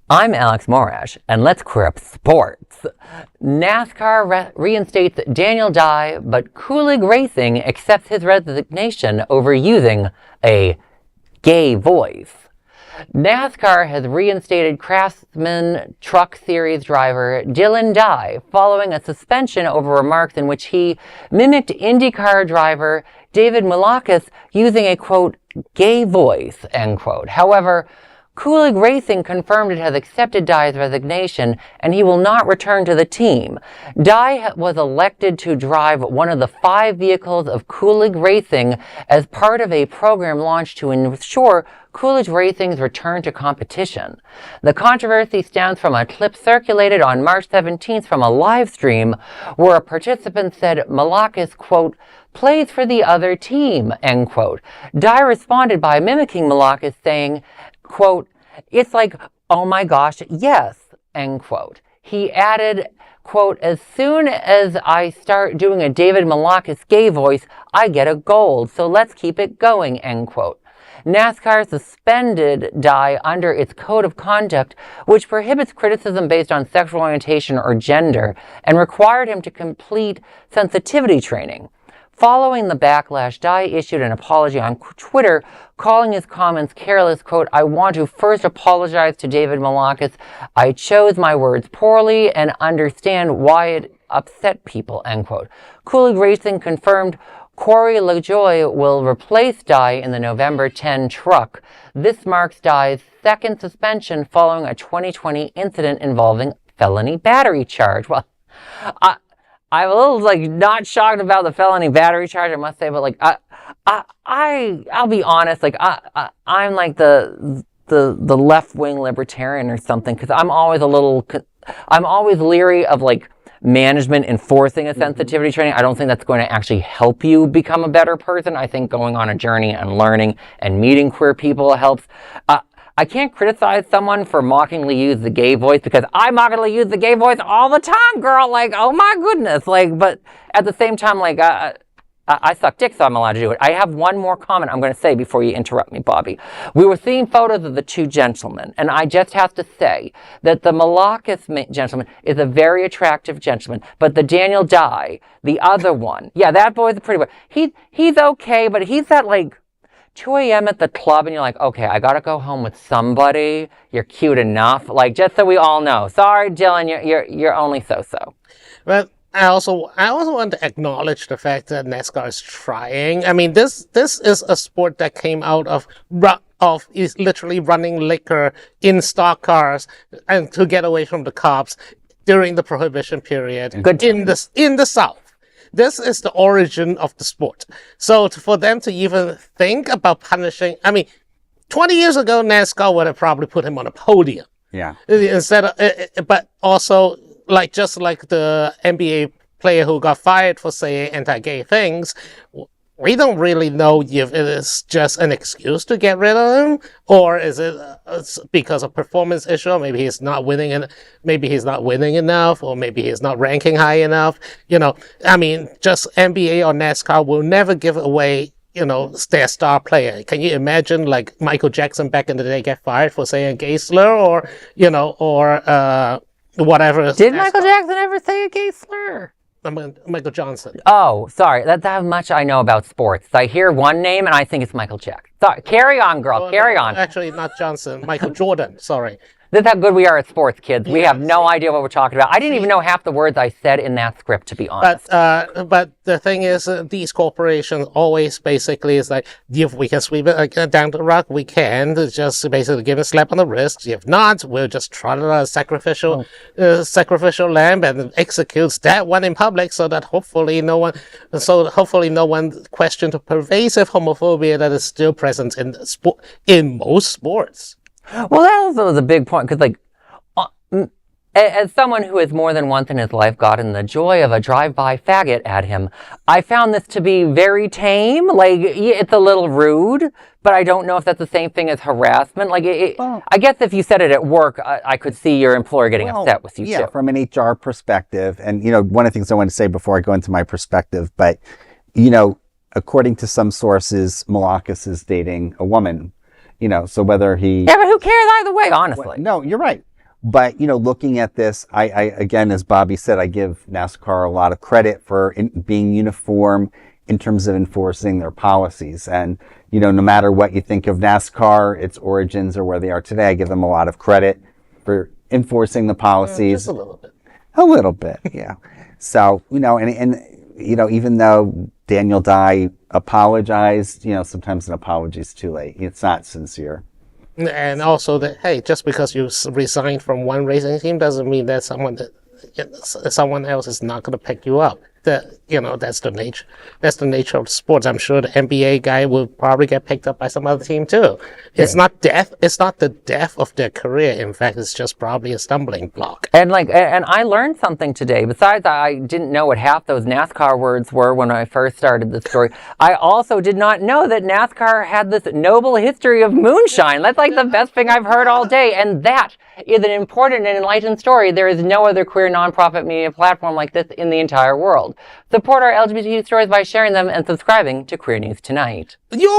I'm Alex Morash, and let's queer up sports. NASCAR reinstates Daniel Dye, but Kaulig Racing accepts his resignation over using a gay voice. NASCAR has reinstated Craftsman Truck Series driver Dylan Dye following a suspension over remarks in which he mimicked IndyCar driver David Malakis using a, quote, gay voice, end quote. However, Kaulig Racing confirmed it has accepted Dye's resignation and he will not return to the team. Dye was elected to drive one of the 5 vehicles of Kaulig Racing as part of a program launched to ensure Kaulig Racing's return to competition. The controversy stems from a clip circulated on March 17th from a live stream where a participant said Malakis, quote, plays for the other team, end quote. Dye responded by mimicking Malakis saying, quote, it's like, oh my gosh, yes, end quote. He added, quote, as soon as I start doing a David Malakis gay voice, I get a gold, so let's keep it going, end quote. NASCAR suspended Dye under its code of conduct, which prohibits criticism based on sexual orientation or gender, and required him to complete sensitivity training. Following the backlash, Dye issued an apology on Twitter, calling his comments careless, quote, I want to first apologize to David Malakis. I chose my words poorly and understand why it upset people, end quote. Kaulig Racing confirmed Corey LaJoie will replace Dye in the November 10 truck. This marks Dye's second suspension following a 2020 incident involving felony battery charge. Well, I'm a little not shocked about the felony battery charge, I must say, but I'll be honest, I'm like the left-wing libertarian or something, because I'm always leery of management enforcing a sensitivity training. I don't think that's going to actually help you become a better person. I think going on a journey and learning and meeting queer people helps. I can't criticize someone for mockingly use the gay voice because I mockingly use the gay voice all the time, girl. Oh my goodness. But at the same time, I suck dick, so I'm allowed to do it. I have one more comment I'm going to say before you interrupt me, Bobby. We were seeing photos of the 2 gentlemen, and I just have to say that the Malakis gentleman is a very attractive gentleman, but the Daniel Dye, the other one, yeah, that boy's a pretty boy. He's okay, but he's at 2 a.m. at the club, and you're like, okay, I gotta go home with somebody. You're cute enough, just so we all know. Sorry, Dylan, you're only so. Well, I also want to acknowledge the fact that NASCAR is trying. I mean, this is a sport that came out of is literally running liquor in stock cars and to get away from the cops during the Prohibition period. Good in the South. This is the origin of the sport. So for them to even think about punishing, 20 years ago, NASCAR would have probably put him on a podium. Yeah. But also, just like the NBA player who got fired for saying anti-gay things, we don't really know if it is just an excuse to get rid of him, or is it because of performance issue, or maybe he's not winning, and maybe he's not winning enough, or maybe he's not ranking high enough. Just NBA or NASCAR will never give away, their star player. Can you imagine, Michael Jackson back in the day get fired for saying a gay slur, or whatever? Did Michael Jackson ever say a gay slur? Michael Johnson. Oh, sorry. That's how much I know about sports. I hear one name and I think it's Michael Jackson. Sorry. Carry on, girl. Carry on. Actually, not Johnson. Michael Jordan. Sorry. This is how good we are at sports, kids. We have no idea what we're talking about. I didn't even know half the words I said in that script, to be honest. But the thing is, these corporations always basically is if we can sweep it down the rug, we can. Just basically give a slap on the wrist. If not, we'll just trot it on a sacrificial lamb and executes that one in public, so that hopefully no one questions the pervasive homophobia that is still present in most sports. Well, that also was a big point, because, as someone who has more than once in his life gotten the joy of a drive-by faggot at him, I found this to be very tame. It's a little rude, but I don't know if that's the same thing as harassment. I guess if you said it at work, I could see your employer getting upset with you, too. Yeah, from an HR perspective, and, one of the things I want to say before I go into my perspective, but, according to some sources, Malakis is dating a woman. So whether he... Yeah, but who cares either way, honestly? No, you're right. But, looking at this, I again, as Bobby said, I give NASCAR a lot of credit for being uniform in terms of enforcing their policies. And, no matter what you think of NASCAR, its origins or where they are today, I give them a lot of credit for enforcing the policies. Just a little bit. A little bit, yeah. So, even though Daniel Dye apologized, sometimes an apology is too late. It's not sincere. And also that, hey, just because you resigned from one racing team doesn't mean that someone else is not going to pick you up. That's the nature. That's the nature of sports. I'm sure the NBA guy will probably get picked up by some other team too. It's not death. It's not the death of their career. In fact, it's just probably a stumbling block. And I learned something today. Besides, I didn't know what half those NASCAR words were when I first started the story. I also did not know that NASCAR had this noble history of moonshine. That's like the best thing I've heard all day. And that is an important and enlightened story. There is no other queer nonprofit media platform like this in the entire world. Support our LGBT stories by sharing them and subscribing to Queer News Tonight.